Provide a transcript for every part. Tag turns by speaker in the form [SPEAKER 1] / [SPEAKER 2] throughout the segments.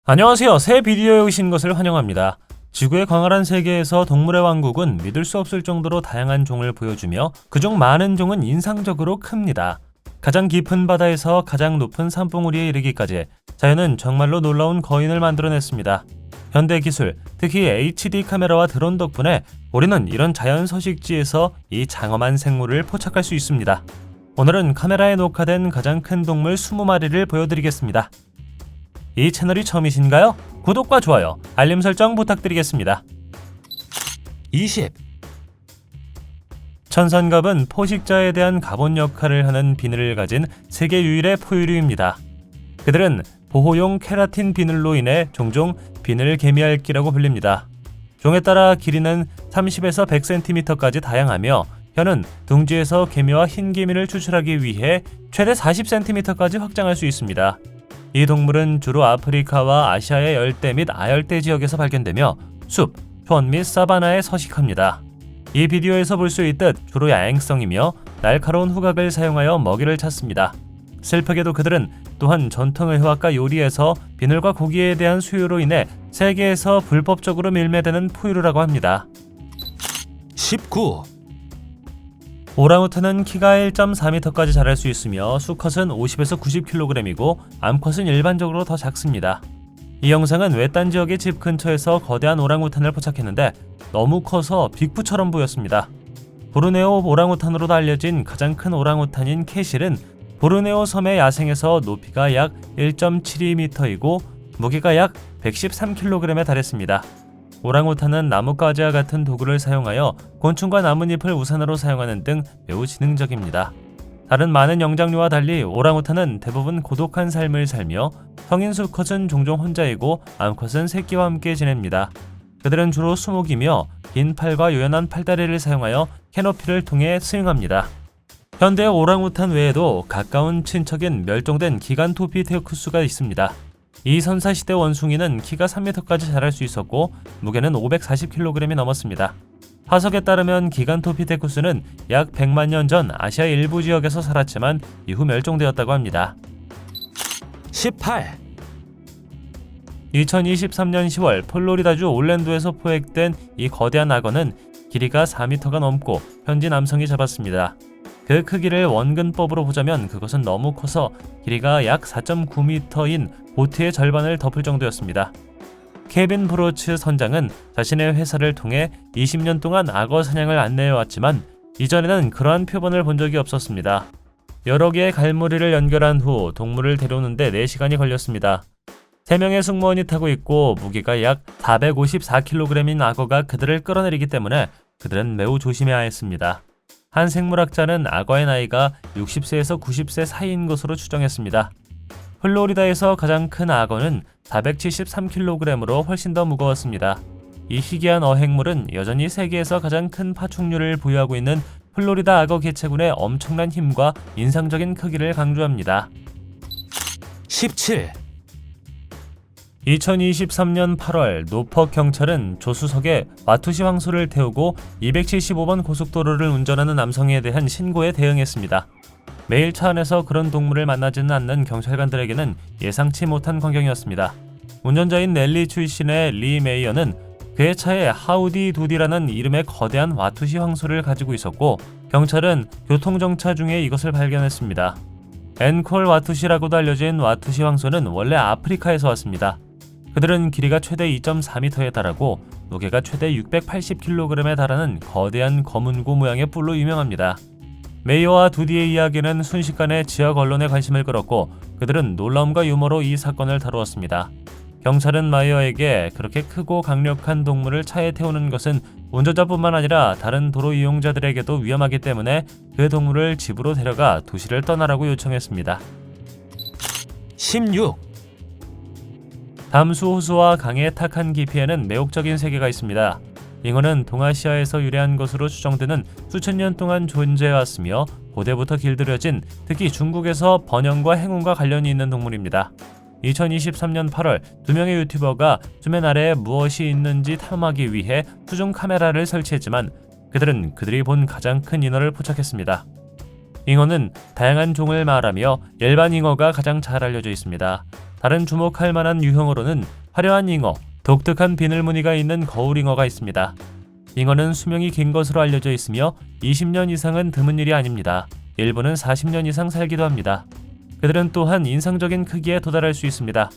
[SPEAKER 1] 안녕하세요. 새 비디오에 오신 것을 환영합니다. 지구의 광활한 세계에서 동물의 왕국은 믿을 수 없을 정도로 다양한 종을 보여주며 그중 많은 종은 인상적으로 큽니다. 가장 깊은 바다에서 가장 높은 산봉우리에 이르기까지 자연은 정말로 놀라운 거인을 만들어냈습니다. 현대 기술, 특히 HD 카메라와 드론 덕분에 우리는 이런 자연 서식지에서 이 장엄한 생물을 포착할 수 있습니다. 오늘은 카메라에 녹화된 가장 큰 동물 20마리를 보여드리겠습니다. 이 채널이 처음이신가요? 구독과 좋아요, 알림 설정 부탁드리겠습니다. 20. 천산갑은 포식자에 대한 갑옷 역할을 하는 비늘을 가진 세계 유일의 포유류입니다. 그들은 보호용 케라틴 비늘로 인해 종종 비늘 개미핥기라고 불립니다. 종에 따라 길이는 30에서 100cm까지 다양하며 혀는 둥지에서 개미와 흰 개미를 추출하기 위해 최대 40cm까지 확장할 수 있습니다. 이 동물은 주로 아프리카와 아시아의 열대 및 아열대 지역에서 발견되며 숲, 촌 및 사바나에 서식합니다. 이 비디오에서 볼 수 있듯 주로 야행성이며 날카로운 후각을 사용하여 먹이를 찾습니다. 슬프게도 그들은 또한 전통의학과 요리에서 비늘과 고기에 대한 수요로 인해 세계에서 불법적으로 밀매되는 포유류라고 합니다. 19. 오랑우탄은 키가 1.4m까지 자랄 수 있으며 수컷은 50에서 90kg이고 암컷은 일반적으로 더 작습니다. 이 영상은 외딴 지역의 집 근처에서 거대한 오랑우탄을 포착했는데 너무 커서 빅부처럼 보였습니다. 보르네오 오랑우탄으로도 알려진 가장 큰 오랑우탄인 캐실은 보르네오 섬의 야생에서 높이가 약 1.72m이고 무게가 약 113kg에 달했습니다. 오랑우탄은 나뭇가지와 같은 도구를 사용하여 곤충과 나뭇잎을 우산으로 사용하는 등 매우 지능적입니다. 다른 많은 영장류와 달리 오랑우탄은 대부분 고독한 삶을 살며 성인 수컷은 종종 혼자이고 암컷은 새끼와 함께 지냅니다. 그들은 주로 수목이며 긴 팔과 유연한 팔다리를 사용하여 캐노피를 통해 스윙합니다. 현대 오랑우탄 외에도 가까운 친척인 멸종된 기간토피테쿠스가 있습니다. 이 선사시대 원숭이는 키가 3m까지 자랄 수 있었고 무게는 540kg이 넘었습니다. 화석에 따르면 기간토피테쿠스는 약 100만 년 전 아시아 일부 지역에서 살았지만 이후 멸종되었다고 합니다. 18. 2023년 10월 플로리다주 올랜도에서 포획된 이 거대한 악어는 길이가 4m가 넘고 현지 남성이 잡았습니다. 그 크기를 원근법으로 보자면 그것은 너무 커서 길이가 약 4.9m인 보트의 절반을 덮을 정도였습니다. 케빈 브로츠 선장은 자신의 회사를 통해 20년 동안 악어 사냥을 안내해왔지만 이전에는 그러한 표본을 본 적이 없었습니다. 여러 개의 갈무리를 연결한 후 동물을 데려오는데 4시간이 걸렸습니다. 3명의 승무원이 타고 있고 무게가 약 454kg인 악어가 그들을 끌어내리기 때문에 그들은 매우 조심해야 했습니다. 한 생물학자는 악어의 나이가 60세에서 90세 사이인 것으로 추정했습니다. 플로리다에서 가장 큰 악어는 473kg으로 훨씬 더 무거웠습니다. 이 희귀한 어획물은 여전히 세계에서 가장 큰 파충류를 보유하고 있는 플로리다 악어 개체군의 엄청난 힘과 인상적인 크기를 강조합니다. 17. 2023년 8월 노퍽 경찰은 조수석에 와투시 황소를 태우고 275번 고속도로를 운전하는 남성에 대한 신고에 대응했습니다. 매일 차 안에서 그런 동물을 만나지는 않는 경찰관들에게는 예상치 못한 광경이었습니다. 운전자인 넬리 출신의 리 메이어는 그의 차에 하우디 두디라는 이름의 거대한 와투시 황소를 가지고 있었고 경찰은 교통정차 중에 이것을 발견했습니다. 앵콜 와투시라고도 알려진 와투시 황소는 원래 아프리카에서 왔습니다. 그들은 길이가 최대 2.4m에 달하고 무게가 최대 680kg에 달하는 거대한 검은고 모양의 뿔로 유명합니다. 메이어와 두디의 이야기는 순식간에 지역 언론의 관심을 끌었고 그들은 놀라움과 유머로 이 사건을 다루었습니다. 경찰은 마이어에게 그렇게 크고 강력한 동물을 차에 태우는 것은 운전자뿐만 아니라 다른 도로 이용자들에게도 위험하기 때문에 그 동물을 집으로 데려가 도시를 떠나라고 요청했습니다. 16. 담수 호수와 강의 탁한 깊이에는 매혹적인 세계가 있습니다. 잉어는 동아시아에서 유래한 것으로 추정되는 수천 년 동안 존재해왔으며 고대부터 길들여진 특히 중국에서 번영과 행운과 관련이 있는 동물입니다. 2023년 8월 2명의 유튜버가 수면 아래에 무엇이 있는지 탐험하기 위해 수중 카메라를 설치했지만 그들은 그들이 본 가장 큰 잉어를 포착했습니다. 잉어는 다양한 종을 말하며 일반 잉어가 가장 잘 알려져 있습니다. 다른 주목할 만한 유형으로는 화려한 잉어, 독특한 비늘무늬가 있는 거울잉어가 있습니다. 잉어는 수명이 긴 것으로 알려져 있으며 20년 이상은 드문 일이 아닙니다. 일부는 40년 이상 살기도 합니다. 그들은 또한 인상적인 크기에 도달할 수 있습니다.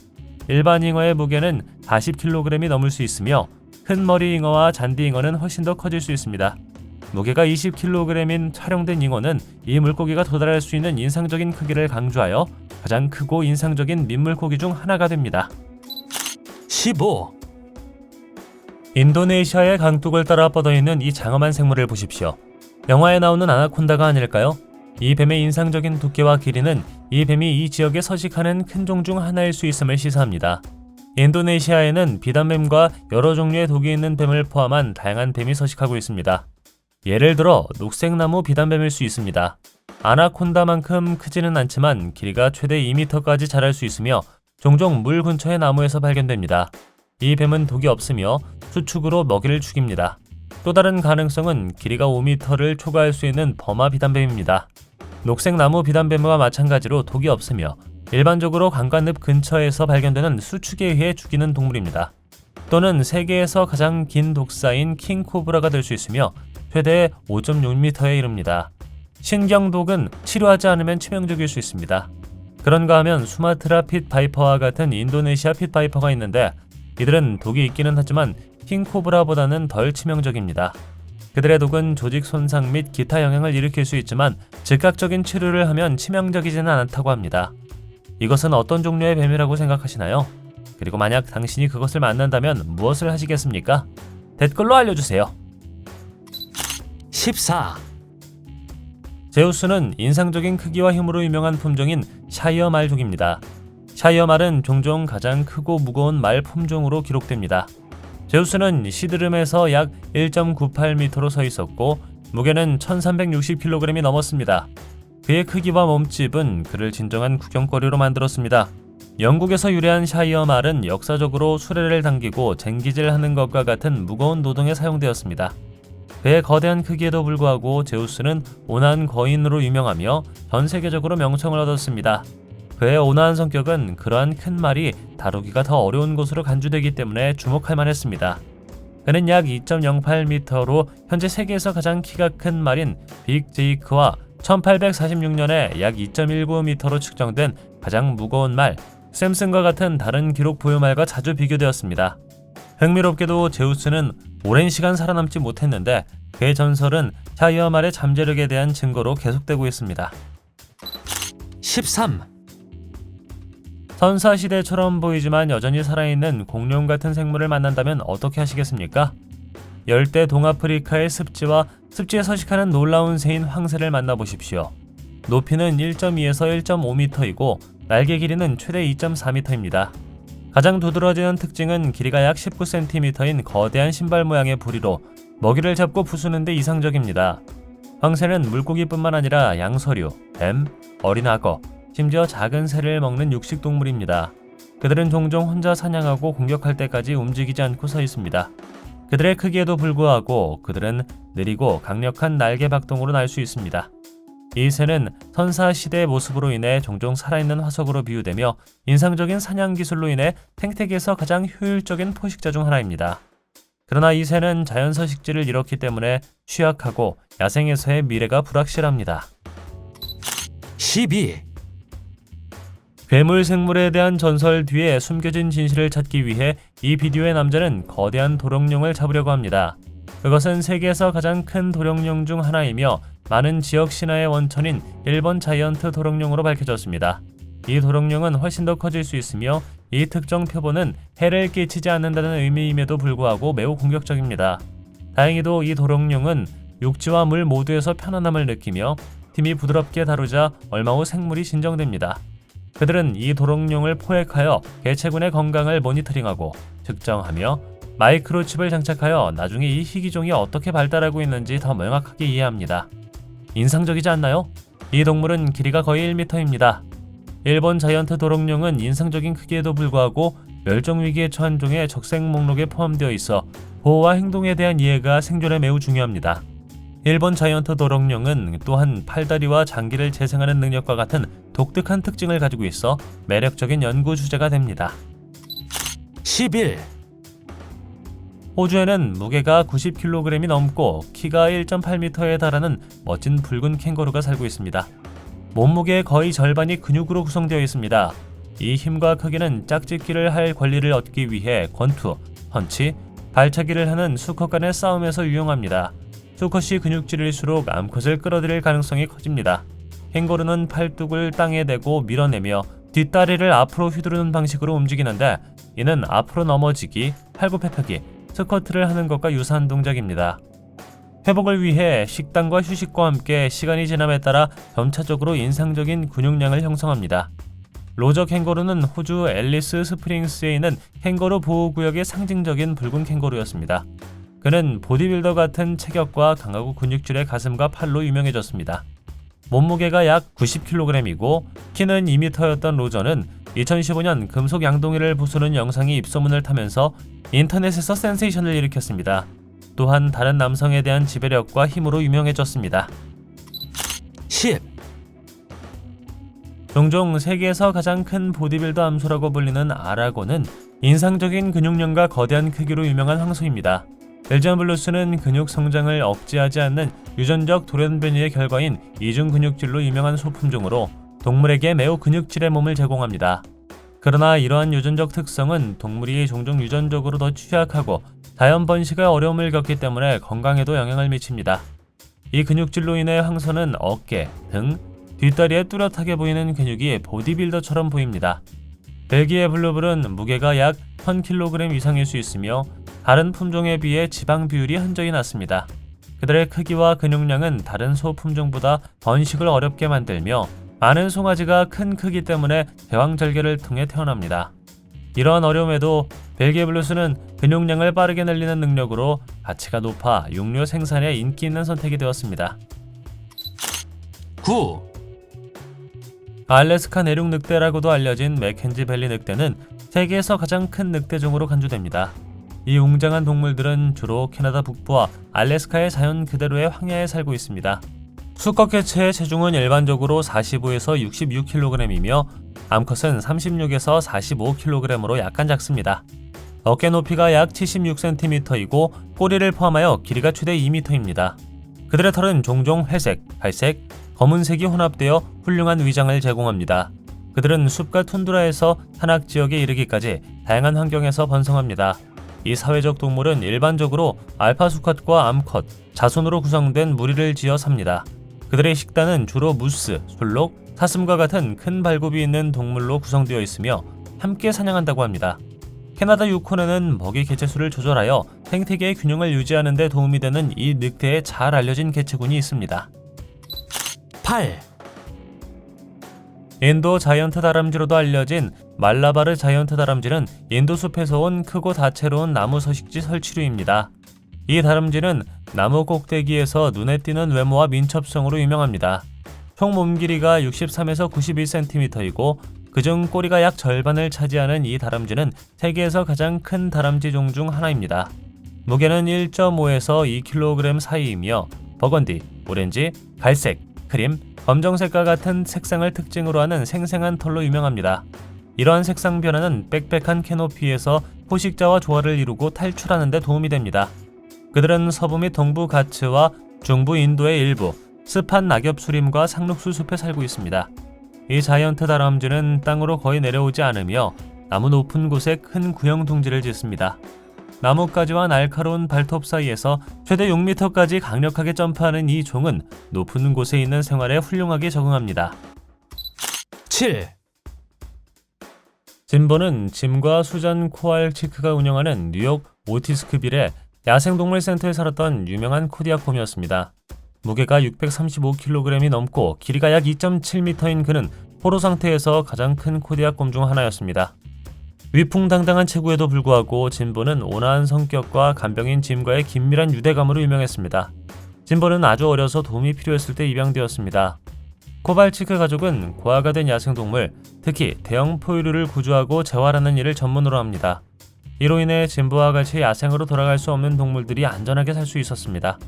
[SPEAKER 1] 일반 잉어의 무게는 40kg이 넘을 수 있으며 큰 머리 잉어와 잔디 잉어는 훨씬 더 커질 수 있습니다. 무게가 20kg인 촬영된 잉어는 이 물고기가 도달할 수 있는 인상적인 크기를 강조하여 가장 크고 인상적인 민물고기 중 하나가 됩니다. 15. 인도네시아의 강둑을 따라 뻗어있는 이 장엄한 생물을 보십시오. 영화에 나오는 아나콘다가 아닐까요? 이 뱀의 인상적인 두께와 길이는 이 뱀이 이 지역에 서식하는 큰 종 중 하나일 수 있음을 시사합니다. 인도네시아에는 비단뱀과 여러 종류의 독이 있는 뱀을 포함한 다양한 뱀이 서식하고 있습니다. 예를 들어 녹색나무 비단뱀일 수 있습니다. 아나콘다만큼 크지는 않지만 길이가 최대 2m까지 자랄 수 있으며 종종 물 근처의 나무에서 발견됩니다. 이 뱀은 독이 없으며 수축으로 먹이를 죽입니다. 또 다른 가능성은 길이가 5m를 초과할 수 있는 버마 비단뱀입니다. 녹색나무 비단뱀과 마찬가지로 독이 없으며 일반적으로 강간늪 근처에서 발견되는 수축에 의해 죽이는 동물입니다. 또는 세계에서 가장 긴 독사인 킹코브라가 될 수 있으며 최대 5.6m에 이릅니다. 신경독은 치료하지 않으면 치명적일 수 있습니다. 그런가 하면 수마트라 핏바이퍼와 같은 인도네시아 핏바이퍼가 있는데 이들은 독이 있기는 하지만 킹코브라보다는 덜 치명적입니다. 그들의 독은 조직 손상 및 기타 영향을 일으킬 수 있지만 즉각적인 치료를 하면 치명적이지는 않다고 합니다. 이것은 어떤 종류의 뱀이라고 생각하시나요? 그리고 만약 당신이 그것을 만난다면 무엇을 하시겠습니까? 댓글로 알려주세요. 14. 제우스는 인상적인 크기와 힘으로 유명한 품종인 샤이어 말족입니다. 샤이어 말은 종종 가장 크고 무거운 말 품종으로 기록됩니다. 제우스는 시드름에서 약 1.98m로 서 있었고 무게는 1360kg이 넘었습니다. 그의 크기와 몸집은 그를 진정한 구경거리로 만들었습니다. 영국에서 유래한 샤이어 말은 역사적으로 수레를 당기고 쟁기질하는 것과 같은 무거운 노동에 사용되었습니다. 그의 거대한 크기에도 불구하고 제우스는 온화한 거인으로 유명하며 전 세계적으로 명성을 얻었습니다. 그의 온화한 성격은 그러한 큰 말이 다루기가 더 어려운 것으로 간주되기 때문에 주목할 만했습니다. 그는 약 2.08m로 현재 세계에서 가장 키가 큰 말인 빅 제이크와 1846년에 약 2.19m로 측정된 가장 무거운 말 샘슨과 같은 다른 기록 보유말과 자주 비교되었습니다. 흥미롭게도 제우스는 오랜 시간 살아남지 못했는데 그의 전설은 샤이어 말의 잠재력에 대한 증거로 계속되고 있습니다. 13. 선사시대처럼 보이지만 여전히 살아있는 공룡 같은 생물을 만난다면 어떻게 하시겠습니까? 열대 동아프리카의 습지와 습지에 서식하는 놀라운 새인 황새를 만나보십시오. 높이는 1.2에서 1.5m이고 날개 길이는 최대 2.4m입니다. 가장 두드러지는 특징은 길이가 약 19cm인 거대한 신발 모양의 부리로 먹이를 잡고 부수는 데 이상적입니다. 황새는 물고기뿐만 아니라 양서류, 뱀, 어린 악어, 심지어 작은 새를 먹는 육식동물입니다. 그들은 종종 혼자 사냥하고 공격할 때까지 움직이지 않고 서 있습니다. 그들의 크기에도 불구하고 그들은 느리고 강력한 날개 박동으로 날 수 있습니다. 이 새는 선사시대의 모습으로 인해 종종 살아있는 화석으로 비유되며 인상적인 사냥 기술로 인해 생태계에서 가장 효율적인 포식자 중 하나입니다. 그러나 이 새는 자연 서식지를 잃었기 때문에 취약하고 야생에서의 미래가 불확실합니다. 12. 괴물 생물에 대한 전설 뒤에 숨겨진 진실을 찾기 위해 이 비디오의 남자는 거대한 도롱뇽을 잡으려고 합니다. 그것은 세계에서 가장 큰 도롱뇽 중 하나이며 많은 지역 신화의 원천인 일본 자이언트 도롱뇽으로 밝혀졌습니다. 이 도롱뇽은 훨씬 더 커질 수 있으며 이 특정 표본은 해를 끼치지 않는다는 의미임에도 불구하고 매우 공격적입니다. 다행히도 이 도롱뇽은 육지와 물 모두에서 편안함을 느끼며 팀이 부드럽게 다루자 얼마 후 생물이 진정됩니다. 그들은 이 도롱뇽을 포획하여 개체군의 건강을 모니터링하고 측정하며 마이크로칩을 장착하여 나중에 이 희귀종이 어떻게 발달하고 있는지 더 명확하게 이해합니다. 인상적이지 않나요? 이 동물은 길이가 거의 1m입니다. 일본 자이언트 도롱뇽은 인상적인 크기에도 불구하고 멸종위기에 처한 종의 적색 목록에 포함되어 있어 보호와 행동에 대한 이해가 생존에 매우 중요합니다. 일본 자이언트 도롱뇽은 또한 팔다리와 장기를 재생하는 능력과 같은 독특한 특징을 가지고 있어 매력적인 연구 주제가 됩니다. 11. 호주에는 무게가 90kg이 넘고 키가 1.8m에 달하는 멋진 붉은 캥거루가 살고 있습니다. 몸무게의 거의 절반이 근육으로 구성되어 있습니다. 이 힘과 크기는 짝짓기를 할 권리를 얻기 위해 권투, 펀치, 발차기를 하는 수컷 간의 싸움에서 유용합니다. 수컷이 근육질일수록 암컷을 끌어들일 가능성이 커집니다. 캥거루는 팔뚝을 땅에 대고 밀어내며 뒷다리를 앞으로 휘두르는 방식으로 움직이는데 이는 앞으로 넘어지기, 팔굽혀펴기, 스쿼트를 하는 것과 유사한 동작입니다. 회복을 위해 식단과 휴식과 함께 시간이 지남에 따라 점차적으로 인상적인 근육량을 형성합니다. 로저 캥거루는 호주 앨리스 스프링스에 있는 캥거루 보호구역의 상징적인 붉은 캥거루였습니다. 그는 보디빌더 같은 체격과 강하고 근육질의 가슴과 팔로 유명해졌습니다. 몸무게가 약 90kg이고 키는 2m였던 로저는 2015년 금속 양동이를 부수는 영상이 입소문을 타면서 인터넷에서 센세이션을 일으켰습니다. 또한 다른 남성에 대한 지배력과 힘으로 유명해졌습니다. 10. 종종 세계에서 가장 큰 보디빌더 암소라고 불리는 아라곤은 인상적인 근육량과 거대한 크기로 유명한 황소입니다. 벨지안 블루스는 근육 성장을 억제하지 않는 유전적 돌연변이의 결과인 이중 근육질로 유명한 소품종으로 동물에게 매우 근육질의 몸을 제공합니다. 그러나 이러한 유전적 특성은 동물이 종종 유전적으로 더 취약하고 자연 번식에 어려움을 겪기 때문에 건강에도 영향을 미칩니다. 이 근육질로 인해 황소는 어깨, 등, 뒷다리에 뚜렷하게 보이는 근육이 보디빌더처럼 보입니다. 벨기에 블루불은 무게가 약 1000kg 이상일 수 있으며 다른 품종에 비해 지방 비율이 현저히 낮습니다. 그들의 크기와 근육량은 다른 소 품종보다 번식을 어렵게 만들며 많은 송아지가 큰 크기 때문에 제왕절개를 통해 태어납니다. 이러한 어려움에도 벨기에 블루스는 근육량을 빠르게 늘리는 능력으로 가치가 높아 육류 생산에 인기 있는 선택이 되었습니다. 9. 알래스카 내륙 늑대라고도 알려진 맥켄지 밸리 늑대는 세계에서 가장 큰 늑대종으로 간주됩니다. 이 웅장한 동물들은 주로 캐나다 북부와 알래스카의 자연 그대로의 황야에 살고 있습니다. 수컷 개체의 체중은 일반적으로 45에서 66kg이며 암컷은 36에서 45kg으로 약간 작습니다. 어깨 높이가 약 76cm이고 꼬리를 포함하여 길이가 최대 2m입니다. 그들의 털은 종종 회색, 갈색, 검은색이 혼합되어 훌륭한 위장을 제공합니다. 그들은 숲과 툰드라에서 산악 지역에 이르기까지 다양한 환경에서 번성합니다. 이 사회적 동물은 일반적으로 알파 수컷과 암컷, 자손으로 구성된 무리를 지어 삽니다. 그들의 식단은 주로 무스, 술록, 사슴과 같은 큰 발굽이 있는 동물로 구성되어 있으며 함께 사냥한다고 합니다. 캐나다 유콘에는 먹이 개체수를 조절하여 생태계의 균형을 유지하는 데 도움이 되는 이 늑대의 잘 알려진 개체군이 있습니다. 8. 인도 자이언트 다람쥐로도 알려진 말라바르 자이언트 다람쥐는 인도 숲에서 온 크고 다채로운 나무 서식지 설치류입니다. 이 다람쥐는 나무 꼭대기에서 눈에 띄는 외모와 민첩성으로 유명합니다. 총 몸 길이가 63에서 91cm이고 그중 꼬리가 약 절반을 차지하는 이 다람쥐는 세계에서 가장 큰 다람쥐 종 중 하나입니다. 무게는 1.5에서 2kg 사이이며 버건디, 오렌지, 갈색, 크림, 검정색과 같은 색상을 특징으로 하는 생생한 털로 유명합니다. 이러한 색상 변화는 빽빽한 캐노피에서 포식자와 조화를 이루고 탈출하는 데 도움이 됩니다. 그들은 서부 및 동부 가츠와 중부 인도의 일부, 습한 낙엽 수림과 상록수 숲에 살고 있습니다. 이 자이언트 다람쥐는 땅으로 거의 내려오지 않으며 나무 높은 곳에 큰 구형 둥지를 짓습니다. 나뭇가지와 날카로운 발톱 사이에서 최대 6m까지 강력하게 점프하는 이 종은 높은 곳에 있는 생활에 훌륭하게 적응합니다. 7. 짐보는 짐과 수잔 코알치크가 운영하는 뉴욕 오티스크빌의 야생동물센터에 살았던 유명한 코디아콤이었습니다. 무게가 635kg이 넘고 길이가 약 2.7m인 그는 포로 상태에서 가장 큰 코디아콤 중 하나였습니다. 위풍당당한 체구에도 불구하고 짐보는 온화한 성격과 간병인 짐과의 긴밀한 유대감으로 유명했습니다. 짐보는 아주 어려서 도움이 필요했을 때 입양되었습니다. 코발치크 가족은 고아가 된 야생동물, 특히 대형 포유류를 구조하고 재활하는 일을 전문으로 합니다. 이로 인해 짐보와 같이 야생으로 돌아갈 수 없는 동물들이 안전하게 살 수 있었습니다.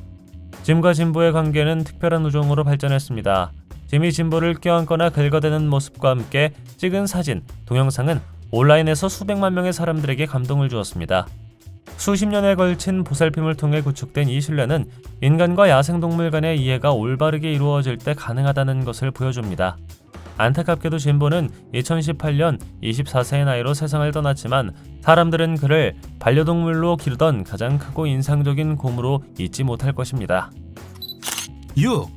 [SPEAKER 1] 짐과 짐보의 관계는 특별한 우정으로 발전했습니다. 짐이 짐볼을 껴안거나 긁어대는 모습과 함께 찍은 사진, 동영상은 온라인에서 수백만 명의 사람들에게 감동을 주었습니다. 수십 년에 걸친 보살핌을 통해 구축된 이 신뢰는 인간과 야생동물 간의 이해가 올바르게 이루어질 때 가능하다는 것을 보여줍니다. 안타깝게도 짐보는 2018년 24세의 나이로 세상을 떠났지만 사람들은 그를 반려동물로 기르던 가장 크고 인상적인 곰으로 잊지 못할 것입니다.
[SPEAKER 2] 6.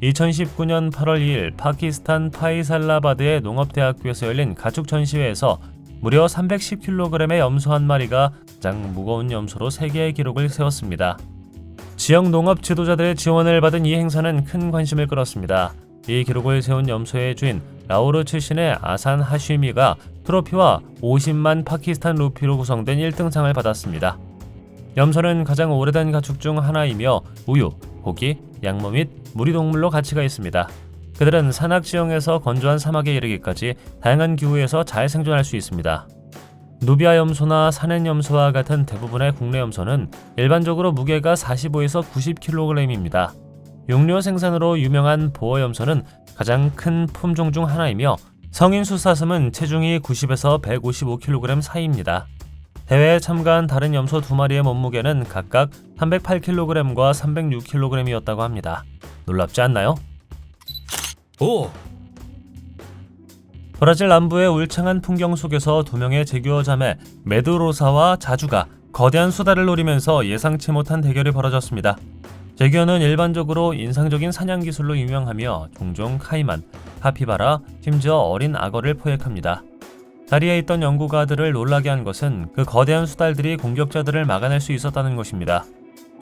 [SPEAKER 1] 2019년 8월 2일 파키스탄 파이살라바드의 농업대학교에서 열린 가축 전시회에서 무려 310kg의 염소 한 마리가 가장 무거운 염소로 세계의 기록을 세웠습니다. 지역 농업 지도자들의 지원을 받은 이 행사는 큰 관심을 끌었습니다. 이 기록을 세운 염소의 주인 라오르 출신의 아산 하쉬미가 트로피와 50만 파키스탄 루피로 구성된 1등상을 받았습니다. 염소는 가장 오래된 가축 중 하나이며 우유, 고기, 양모 및 무리동물로 가치가 있습니다. 그들은 산악지형에서 건조한 사막에 이르기까지 다양한 기후에서 잘 생존할 수 있습니다. 누비아 염소나 사넨 염소와 같은 대부분의 국내 염소는 일반적으로 무게가 45에서 90kg입니다. 육류 생산으로 유명한 보어 염소는 가장 큰 품종 중 하나이며 성인 수사슴은 체중이 90에서 155kg 사이입니다. 대회에 참가한 다른 염소 2마리의 몸무게는 각각 308kg과 306kg이었다고 합니다. 놀랍지 않나요?
[SPEAKER 2] 5.
[SPEAKER 1] 브라질 남부의 울창한 풍경 속에서 2명의 제규어 자매 메두로사와 자주가 거대한 수달을 노리면서 예상치 못한 대결이 벌어졌습니다. 제규어는 일반적으로 인상적인 사냥 기술로 유명하며 종종 카이만, 카피바라, 심지어 어린 악어를 포획합니다. 자리에 있던 연구가들을 놀라게 한 것은 그 거대한 수달들이 공격자들을 막아낼 수 있었다는 것입니다.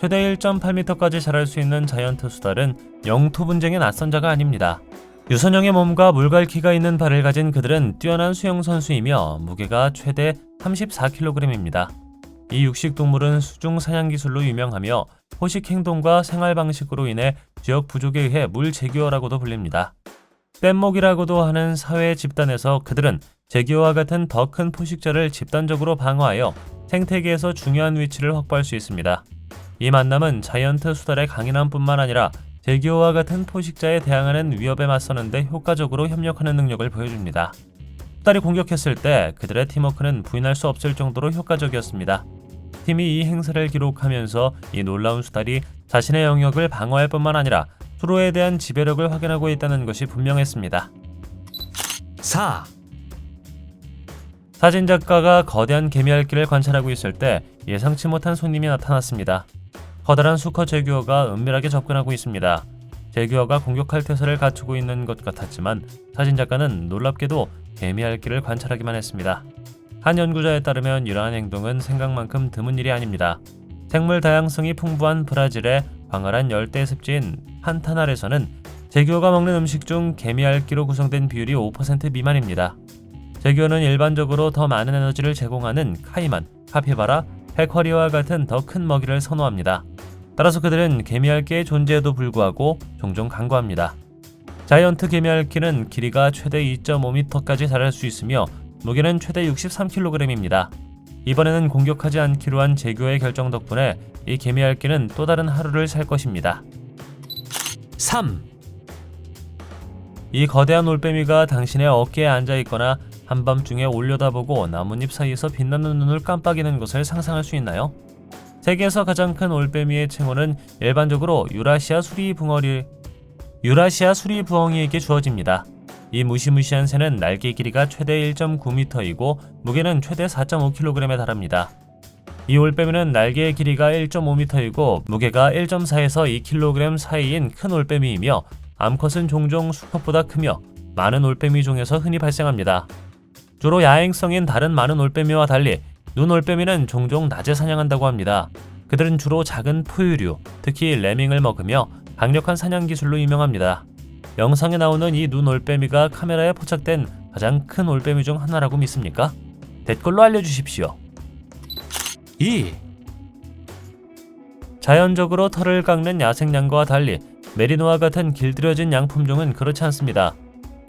[SPEAKER 1] 최대 1.8m까지 자랄 수 있는 자이언트 수달은 영토 분쟁의 낯선 자가 아닙니다. 유선형의 몸과 물갈퀴가 있는 발을 가진 그들은 뛰어난 수영 선수이며 무게가 최대 34kg입니다. 이 육식동물은 수중 사냥 기술로 유명하며 포식 행동과 생활 방식으로 인해 지역 부족에 의해 물제규어라고도 불립니다. 뗏목이라고도 하는 사회 집단에서 그들은 제규어와 같은 더 큰 포식자를 집단적으로 방어하여 생태계에서 중요한 위치를 확보할 수 있습니다. 이 만남은 자이언트 수달의 강인함뿐만 아니라 제규어와 같은 포식자에 대항하는 위협에 맞서는 데 효과적으로 협력하는 능력을 보여줍니다. 수달이 공격했을 때 그들의 팀워크는 부인할 수 없을 정도로 효과적이었습니다. 팀이 이 행사를 기록하면서 이 놀라운 수달이 자신의 영역을 방어할 뿐만 아니라 수로에 대한 지배력을 확인하고 있다는 것이 분명했습니다.
[SPEAKER 2] 4.
[SPEAKER 1] 사진작가가 거대한 개미핥기를 관찰하고 있을 때 예상치 못한 손님이 나타났습니다. 커다란 수컷 제규어가 은밀하게 접근하고 있습니다. 제규어가 공격할 태세를 갖추고 있는 것 같았지만 사진작가는 놀랍게도 개미핥기를 관찰하기만 했습니다. 한 연구자에 따르면 이러한 행동은 생각만큼 드문 일이 아닙니다. 생물 다양성이 풍부한 브라질의 광활한 열대 습지인 판타날에서는 제규어가 먹는 음식 중 개미핥기로 구성된 비율이 5% 미만입니다. 제규어는 일반적으로 더 많은 에너지를 제공하는 카이만, 카피바라, 해커리와 같은 더 큰 먹이를 선호합니다. 따라서 그들은 개미핥기의 존재에도 불구하고 종종 간과합니다. 자이언트 개미핥기는 길이가 최대 2.5m까지 자랄 수 있으며 무게는 최대 63kg입니다. 이번에는 공격하지 않기로 한 제규어의 결정 덕분에 이 개미핥기는 또 다른 하루를 살 것입니다.
[SPEAKER 2] 3.
[SPEAKER 1] 이 거대한 올빼미가 당신의 어깨에 앉아있거나 한밤중에 올려다보고 나뭇잎 사이에서 빛나는 눈을 깜빡이는 것을 상상할 수 있나요? 세계에서 가장 큰 올빼미의 칭호는 일반적으로 유라시아 수리부엉이에게 주어집니다. 이 무시무시한 새는 날개 길이가 최대 1.9m이고 무게는 최대 4.5kg에 달합니다. 이 올빼미는 날개의 길이가 1.5m이고 무게가 1.4에서 2kg 사이인 큰 올빼미이며 암컷은 종종 수컷보다 크며 많은 올빼미 종에서 흔히 발생합니다. 주로 야행성인 다른 많은 올빼미와 달리 눈올빼미는 종종 낮에 사냥한다고 합니다. 그들은 주로 작은 포유류, 특히 레밍을 먹으며 강력한 사냥 기술로 유명합니다. 영상에 나오는 이 눈올빼미가 카메라에 포착된 가장 큰 올빼미 중 하나라고 믿습니까? 댓글로 알려주십시오.
[SPEAKER 2] 2.
[SPEAKER 1] 자연적으로 털을 깎는 야생양과 달리 메리노와 같은 길들여진 양 품종은 그렇지 않습니다.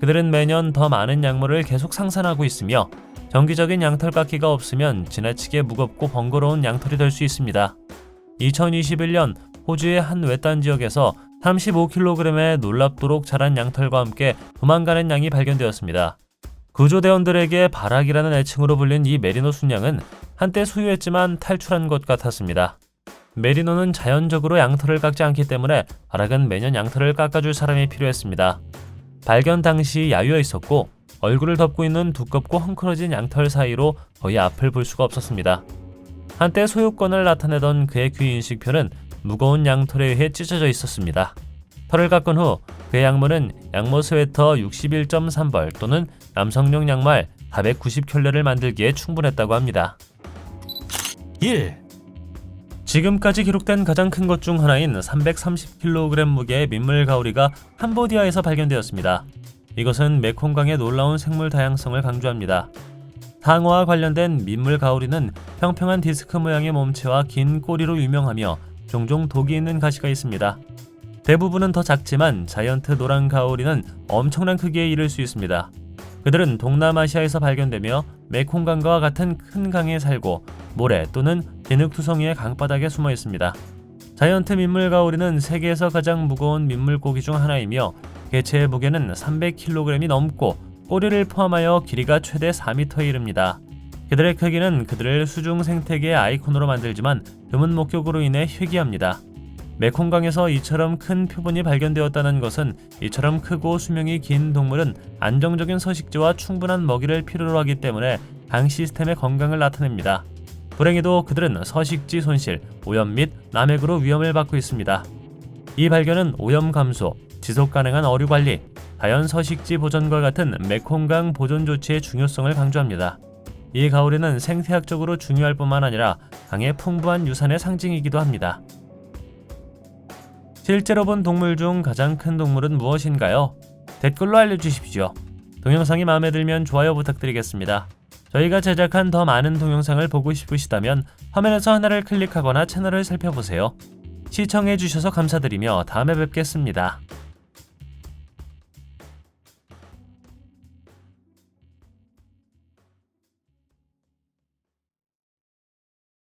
[SPEAKER 1] 그들은 매년 더 많은 양모를 계속 생산하고 있으며 정기적인 양털 깎기가 없으면 지나치게 무겁고 번거로운 양털이 될 수 있습니다. 2021년 호주의 한 외딴 지역에서 35kg의 놀랍도록 자란 양털과 함께 도망가는 양이 발견되었습니다. 구조대원들에게 바락이라는 애칭으로 불린 이 메리노 순양은 한때 소유했지만 탈출한 것 같았습니다. 메리노는 자연적으로 양털을 깎지 않기 때문에 바락은 매년 양털을 깎아줄 사람이 필요했습니다. 발견 당시 야유어 있었고 얼굴을 덮고 있는 두껍고 헝클어진 양털 사이로 거의 앞을 볼 수가 없었습니다. 한때 소유권을 나타내던 그의 귀 인식표는 무거운 양털에 의해 찢어져 있었습니다. 털을 깎은 후 그의 양모는 양모 스웨터 61.3벌 또는 남성용 양말 490켤레를 만들기에 충분했다고 합니다.
[SPEAKER 2] 1.
[SPEAKER 1] 지금까지 기록된 가장 큰 것 중 하나인 330kg 무게의 민물 가오리가 캄보디아에서 발견되었습니다. 이것은 메콩강의 놀라운 생물 다양성을 강조합니다. 상어와 관련된 민물 가오리는 평평한 디스크 모양의 몸체와 긴 꼬리로 유명하며 종종 독이 있는 가시가 있습니다. 대부분은 더 작지만 자이언트 노랑 가오리는 엄청난 크기에 이를 수 있습니다. 그들은 동남아시아에서 발견되며 메콩강과 같은 큰 강에 살고 모래 또는 진흙투성이의 강바닥에 숨어 있습니다. 자이언트 민물 가오리는 세계에서 가장 무거운 민물고기 중 하나이며 개체의 무게는 300kg이 넘고 꼬리를 포함하여 길이가 최대 4m에 이릅니다. 그들의 크기는 그들을 수중 생태계의 아이콘으로 만들지만 드문 목격으로 인해 희귀합니다. 메콩강에서 이처럼 큰 표본이 발견되었다는 것은 이처럼 크고 수명이 긴 동물은 안정적인 서식지와 충분한 먹이를 필요로 하기 때문에 강 시스템의 건강을 나타냅니다. 불행히도 그들은 서식지 손실, 오염 및 남획으로 위험을 받고 있습니다. 이 발견은 오염 감소, 지속 가능한 어류 관리, 자연 서식지 보전과 같은 메콩강 보존 조치의 중요성을 강조합니다. 이 가오리는 생태학적으로 중요할 뿐만 아니라 강의 풍부한 유산의 상징이기도 합니다. 실제로 본 동물 중 가장 큰 동물은 무엇인가요? 댓글로 알려주십시오. 동영상이 마음에 들면 좋아요 부탁드리겠습니다. 저희가 제작한 더 많은 동영상을 보고 싶으시다면 화면에서 하나를 클릭하거나 채널을 살펴보세요. 시청해주셔서 감사드리며 다음에 뵙겠습니다.